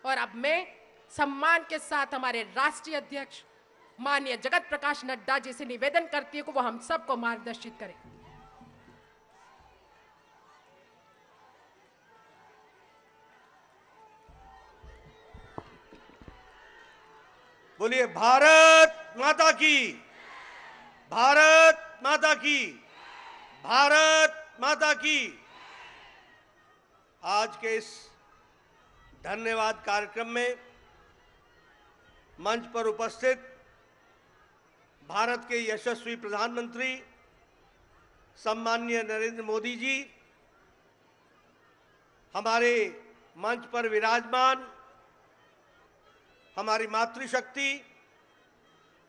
और अब मैं सम्मान के साथ हमारे राष्ट्रीय अध्यक्ष माननीय जगत प्रकाश नड्डा जी से निवेदन करती हूँ कि वो हम सबको मार्गदर्शित करें। बोलिए भारत माता की, भारत माता की, भारत माता की। आज के इस धन्यवाद कार्यक्रम में मंच पर उपस्थित भारत के यशस्वी प्रधानमंत्री सम्माननीय नरेंद्र मोदी जी, हमारे मंच पर विराजमान हमारी मातृशक्ति,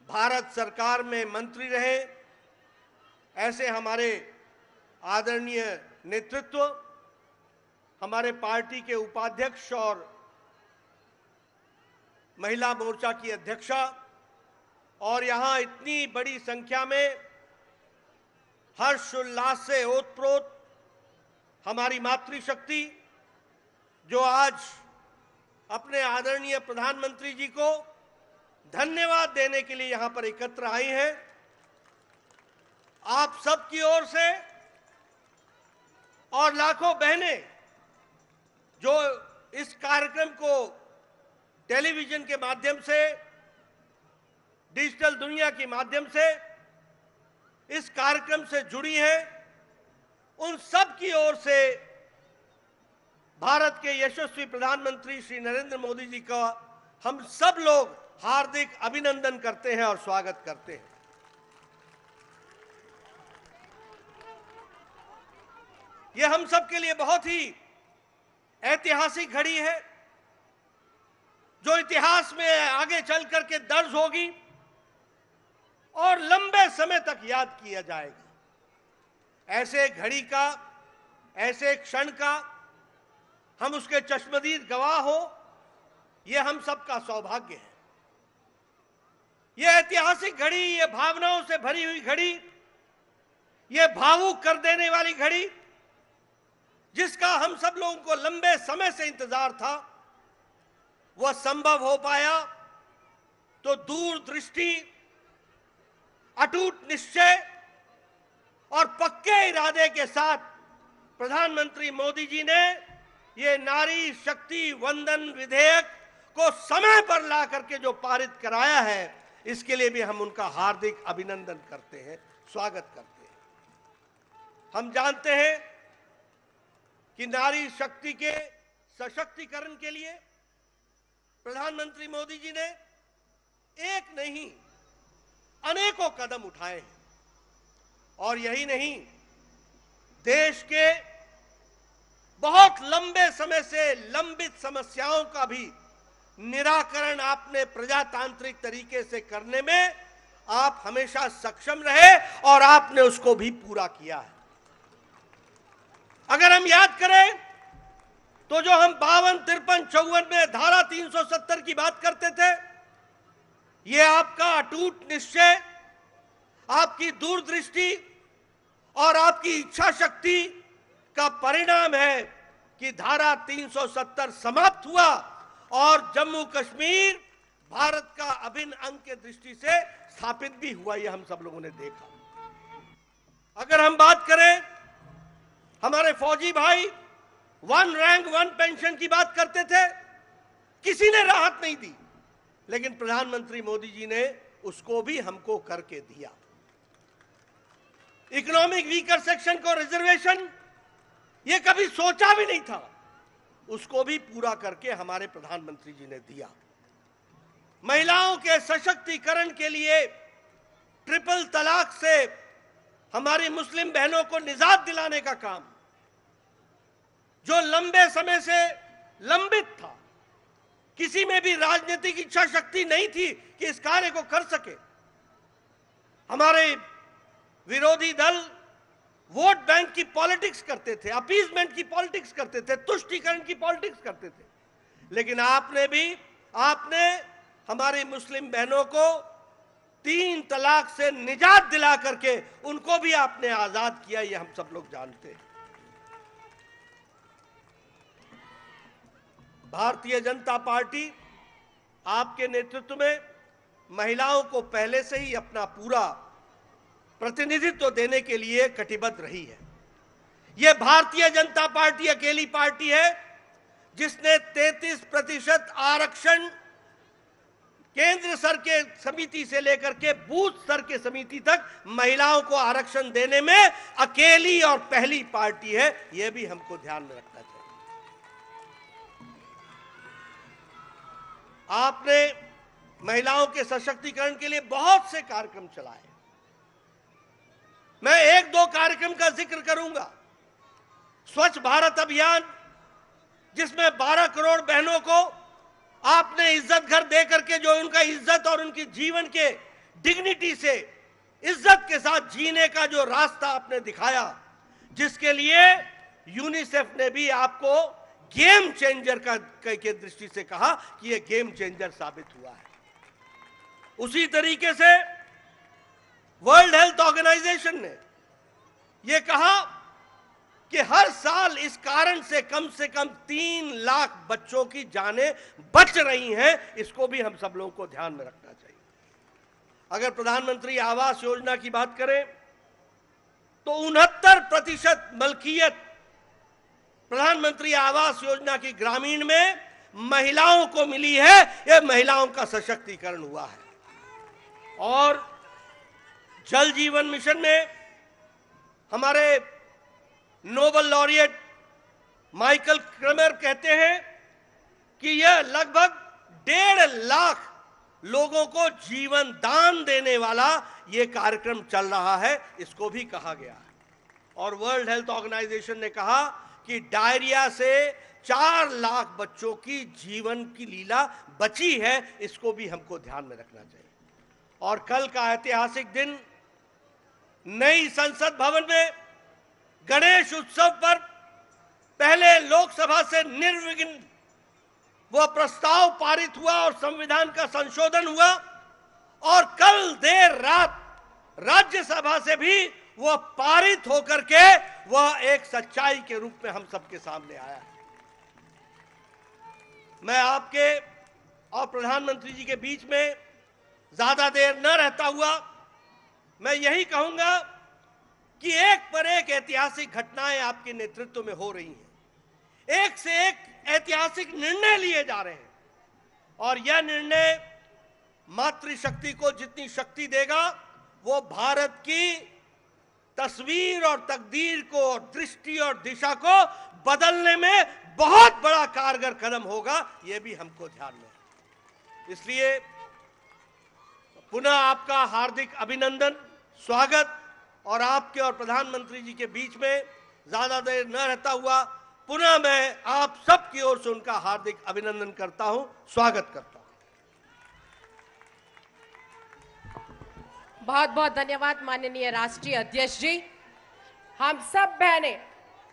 भारत सरकार में मंत्री रहे ऐसे हमारे आदरणीय नेतृत्व, हमारे पार्टी के उपाध्यक्ष और महिला मोर्चा की अध्यक्षा, और यहां इतनी बड़ी संख्या में हर्षोल्लास से ओतप्रोत हमारी मातृशक्ति जो आज अपने आदरणीय प्रधानमंत्री जी को धन्यवाद देने के लिए यहां पर एकत्र आई हैं। आप सबकी ओर से और लाखों बहनें जो इस कार्यक्रम को टेलीविजन के माध्यम से, डिजिटल दुनिया के माध्यम से इस कार्यक्रम से जुड़ी हैं, उन सब की ओर से भारत के यशस्वी प्रधानमंत्री श्री नरेंद्र मोदी जी का हम सब लोग हार्दिक अभिनंदन करते हैं और स्वागत करते हैं। यह हम सब के लिए बहुत ही ऐतिहासिक घड़ी है जो इतिहास में आगे चल करके दर्ज होगी और लंबे समय तक याद किया जाएगा। ऐसे घड़ी का, ऐसे क्षण का हम उसके चश्मदीद गवाह हो, यह हम सबका सौभाग्य है। यह ऐतिहासिक घड़ी, यह भावनाओं से भरी हुई घड़ी, यह भावुक कर देने वाली घड़ी जिसका हम सब लोगों को लंबे समय से इंतजार था, वह संभव हो पाया तो दूरदृष्टि, अटूट निश्चय और पक्के इरादे के साथ प्रधानमंत्री मोदी जी ने ये नारी शक्ति वंदन विधेयक को समय पर ला करके जो पारित कराया है, इसके लिए भी हम उनका हार्दिक अभिनंदन करते हैं, स्वागत करते हैं। हम जानते हैं कि नारी शक्ति के सशक्तिकरण के लिए प्रधानमंत्री मोदी जी ने एक नहीं अनेकों कदम उठाए हैं, और यही नहीं, देश के बहुत लंबे समय से लंबित समस्याओं का भी निराकरण आपने प्रजातांत्रिक तरीके से करने में आप हमेशा सक्षम रहे और आपने उसको भी पूरा किया है। अगर हम याद करें तो जो हम 52, 53, 54 में धारा 370 की बात करते थे, ये आपका अटूट निश्चय, आपकी दूरदृष्टि और आपकी इच्छा शक्ति का परिणाम है कि धारा 370 समाप्त हुआ और जम्मू कश्मीर भारत का अभिन्न अंग के दृष्टि से स्थापित भी हुआ। यह हम सब लोगों ने देखा। अगर हम बात करें, हमारे फौजी भाई 1 रैंक 1 पेंशन की बात करते थे, किसी ने राहत नहीं दी, लेकिन प्रधानमंत्री मोदी जी ने उसको भी हमको करके दिया। इकोनॉमिक वीकर सेक्शन को रिजर्वेशन, ये कभी सोचा भी नहीं था, उसको भी पूरा करके हमारे प्रधानमंत्री जी ने दिया। महिलाओं के सशक्तिकरण के लिए ट्रिपल तलाक से हमारी मुस्लिम बहनों को निजात दिलाने का काम, जो लंबे समय से लंबित था, किसी में भी राजनीतिक इच्छा शक्ति नहीं थी कि इस कार्य को कर सके। हमारे विरोधी दल वोट बैंक की पॉलिटिक्स करते थे, अपीजमेंट की पॉलिटिक्स करते थे, तुष्टीकरण की पॉलिटिक्स करते थे, लेकिन आपने हमारी मुस्लिम बहनों को 3 तलाक से निजात दिला करके उनको भी आपने आजाद किया, ये हम सब लोग जानते हैं। भारतीय जनता पार्टी आपके नेतृत्व में महिलाओं को पहले से ही अपना पूरा प्रतिनिधित्व देने के लिए कटिबद्ध रही है। यह भारतीय जनता पार्टी अकेली पार्टी है जिसने 33% आरक्षण केंद्र स्तर के समिति से लेकर के बूथ स्तर के समिति तक महिलाओं को आरक्षण देने में अकेली और पहली पार्टी है। यह भी हमको ध्यान में रखना चाहिए। आपने महिलाओं के सशक्तिकरण के लिए बहुत से कार्यक्रम चलाए। मैं एक दो कार्यक्रम का जिक्र करूंगा। स्वच्छ भारत अभियान, जिसमें 12 करोड़ बहनों को आपने इज्जत घर दे करके जो उनका इज्जत और उनकी जीवन के डिग्निटी से इज्जत के साथ जीने का जो रास्ता आपने दिखाया, जिसके लिए यूनिसेफ ने भी आपको गेम चेंजर के दृष्टि से कहा कि यह गेम चेंजर साबित हुआ है। उसी तरीके से वर्ल्ड हेल्थ ऑर्गेनाइजेशन ने यह कहा कि हर साल इस कारण से कम 3 लाख बच्चों की जानें बच रही हैं। इसको भी हम सब लोगों को ध्यान में रखना चाहिए। अगर प्रधानमंत्री आवास योजना की बात करें तो 69% मलकियत प्रधानमंत्री आवास योजना की ग्रामीण में महिलाओं को मिली है। यह महिलाओं का सशक्तिकरण हुआ है। और जल जीवन मिशन में हमारे नोबेल लॉरिएट माइकल क्रमर कहते हैं कि यह लगभग 1.5 लाख लोगों को जीवन दान देने वाला यह कार्यक्रम चल रहा है। इसको भी कहा गया है। और वर्ल्ड हेल्थ ऑर्गेनाइजेशन ने कहा कि डायरिया से 4 लाख बच्चों की जीवन की लीला बची है। इसको भी हमको ध्यान में रखना चाहिए। और कल का ऐतिहासिक दिन नई संसद भवन में गणेश उत्सव पर पहले लोकसभा से निर्विघ्न वह प्रस्ताव पारित हुआ और संविधान का संशोधन हुआ। और कल देर रात राज्यसभा से भी वह पारित होकर के वह एक सच्चाई के रूप में हम सबके सामने आया है। मैं आपके और प्रधानमंत्री जी के बीच में ज्यादा देर न रहता हुआ मैं यही कहूंगा कि एक पर एक ऐतिहासिक घटनाएं आपके नेतृत्व में हो रही हैं। एक से एक ऐतिहासिक निर्णय लिए जा रहे हैं। और यह निर्णय मातृशक्ति को जितनी शक्ति देगा वो भारत की तस्वीर और तकदीर को और दृष्टि और दिशा को बदलने में बहुत बड़ा कारगर कदम होगा। यह भी हमको ध्यान में है। इसलिए पुनः आपका हार्दिक अभिनंदन, स्वागत। और आपके और प्रधानमंत्री जी के बीच में ज्यादा देर न रहता हुआ पुनः मैं आप सबकी ओर से उनका हार्दिक अभिनंदन करता हूं, स्वागत करता हूं। बहुत बहुत धन्यवाद माननीय राष्ट्रीय अध्यक्ष जी। हम सब बहनें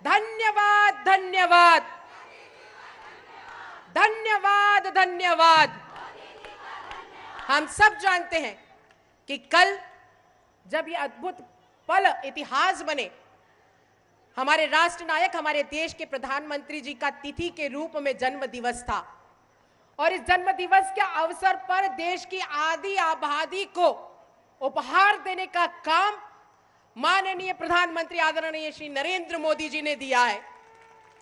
धन्यवाद धन्यवाद धन्यवाद धन्यवाद। हम सब जानते हैं कि कल जब ये अद्भुत पल इतिहास बने, हमारे राष्ट्र नायक हमारे देश के प्रधानमंत्री जी का तिथि के रूप में जन्म दिवस था। और इस जन्म दिवस के अवसर पर देश की आधी आबादी को उपहार देने का काम माननीय प्रधानमंत्री आदरणीय श्री नरेंद्र मोदी जी ने दिया है।